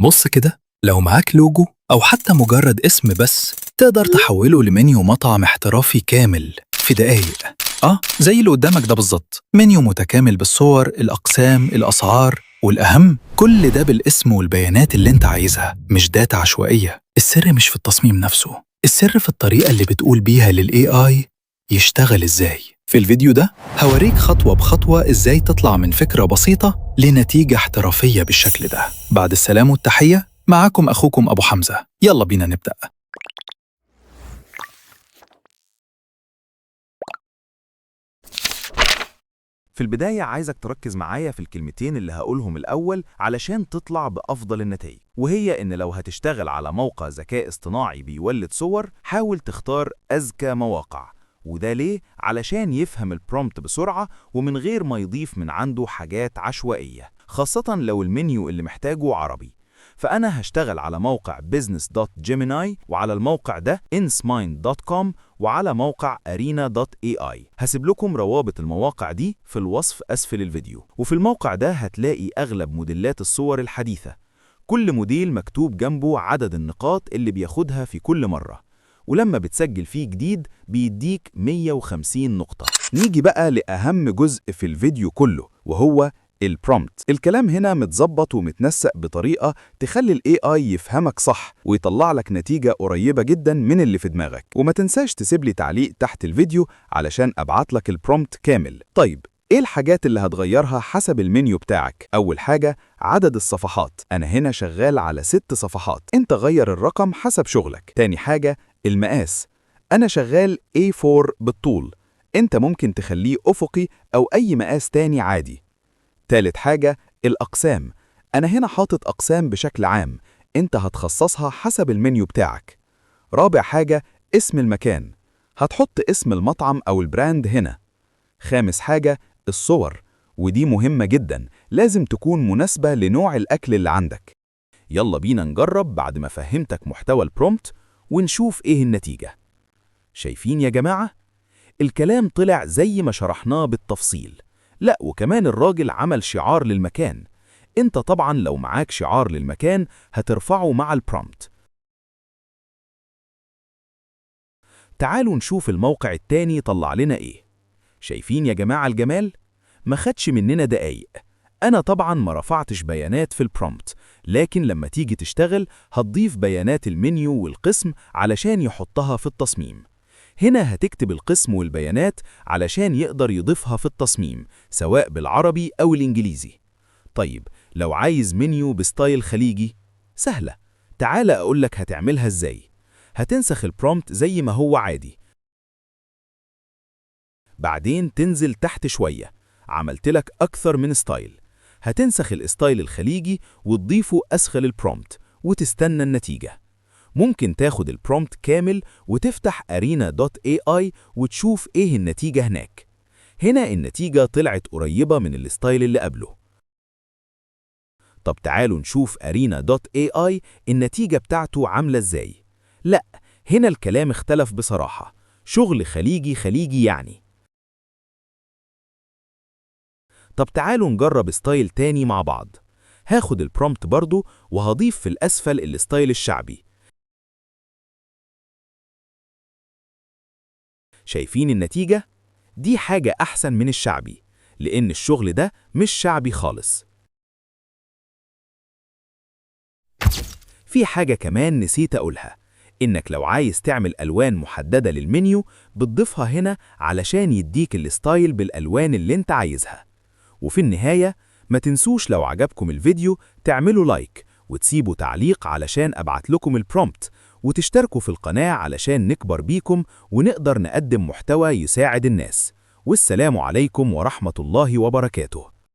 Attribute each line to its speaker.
Speaker 1: بص كده، لو معاك لوجو أو حتى مجرد اسم بس تقدر تحوله لمنيو مطعم احترافي كامل في دقايق. زي اللي قدامك ده بالظبط، منيو متكامل بالصور، الأقسام، الأسعار، والأهم كل ده بالاسم والبيانات اللي انت عايزها، مش داتا عشوائية. السر مش في التصميم نفسه، السر في الطريقة اللي بتقول بيها لل AI يشتغل ازاي. في الفيديو ده هوريك خطوة بخطوة ازاي تطلع من فكرة بسيطة لنتيجة احترافية بالشكل ده. بعد السلام والتحية، معاكم أخوكم أبو حمزة، يلا بينا نبدأ.
Speaker 2: في البداية عايزك تركز معايا في الكلمتين اللي هقولهم الأول علشان تطلع بأفضل النتائج، وهي إن لو هتشتغل على موقع ذكاء اصطناعي بيولد صور، حاول تختار أذكى مواقع. وده ليه؟ علشان يفهم البرومبت بسرعة ومن غير ما يضيف من عنده حاجات عشوائية، خاصة لو المنيو اللي محتاجه عربي. فأنا هشتغل على موقع business.gemini، وعلى الموقع ده insmind.com، وعلى موقع arena.ai. هسيب لكم روابط المواقع دي في الوصف أسفل الفيديو. وفي الموقع ده هتلاقي أغلب موديلات الصور الحديثة، كل موديل مكتوب جنبه عدد النقاط اللي بياخدها في كل مرة، ولما بتسجل فيه جديد بيديك 150 نقطة. نيجي بقى لأهم جزء في الفيديو كله، وهو البرومبت. الكلام هنا متظبط ومتنسق بطريقة تخلي ال AI يفهمك صح ويطلع لك نتيجة قريبة جدا من اللي في دماغك. وما تنساش تسيب لي تعليق تحت الفيديو علشان أبعت لك البرومبت كامل. طيب، ايه الحاجات اللي هتغيرها حسب المنيو بتاعك؟ أول حاجة عدد الصفحات، أنا هنا شغال على 6 صفحات، انت غير الرقم حسب شغلك. تاني حاجة المقاس، أنا شغال A4 بالطول، انت ممكن تخليه أفقي أو أي مقاس تاني عادي. تالت حاجة الأقسام، أنا هنا حاطط أقسام بشكل عام، أنت هتخصصها حسب المنيو بتاعك. رابع حاجة اسم المكان، هتحط اسم المطعم أو البراند هنا. خامس حاجة الصور، ودي مهمة جدا، لازم تكون مناسبة لنوع الأكل اللي عندك. يلا بينا نجرب بعد ما فهمتك محتوى البرومبت ونشوف إيه النتيجة. شايفين يا جماعة؟ الكلام طلع زي ما شرحناه بالتفصيل. لا، وكمان الراجل عمل شعار للمكان. انت طبعا لو معاك شعار للمكان هترفعه مع البرومبت. تعالوا نشوف الموقع التاني طلع لنا ايه. شايفين يا جماعة الجمال؟ ما خدش مننا دقايق. انا طبعا ما رفعتش بيانات في البرومبت، لكن لما تيجي تشتغل هتضيف بيانات المنيو والقسم علشان يحطها في التصميم. هنا هتكتب القسم والبيانات علشان يقدر يضيفها في التصميم، سواء بالعربي أو الإنجليزي. طيب، لو عايز منيو بستايل خليجي، سهلة. تعال أقولك هتعملها إزاي. هتنسخ البرومبت زي ما هو عادي، بعدين تنزل تحت شوية، عملت لك أكثر من ستايل. هتنسخ الستايل الخليجي وتضيفه أسفل البرومبت وتستنى النتيجة. ممكن تاخد البرومبت كامل وتفتح arena.ai وتشوف ايه النتيجة هناك. هنا النتيجة طلعت قريبة من الستايل اللي قبله. طب تعالوا نشوف arena.ai النتيجة بتاعته عاملة ازاي. لا، هنا الكلام اختلف بصراحة، شغل خليجي خليجي يعني. طب تعالوا نجرب ستايل تاني مع بعض. هاخد البرومبت برضو وهضيف في الأسفل الستايل الشعبي. شايفين النتيجة؟ دي حاجة أحسن من الشعبي، لأن الشغل ده مش شعبي خالص. في حاجة كمان نسيت أقولها، إنك لو عايز تعمل ألوان محددة للمنيو بتضيفها هنا علشان يديك الستايل بالألوان اللي انت عايزها. وفي النهاية ما تنسوش لو عجبكم الفيديو تعملوا لايك وتسيبوا تعليق علشان أبعت لكم البرومبت، وتشتركوا في القناة علشان نكبر بيكم ونقدر نقدم محتوى يساعد الناس. والسلام عليكم ورحمة الله وبركاته.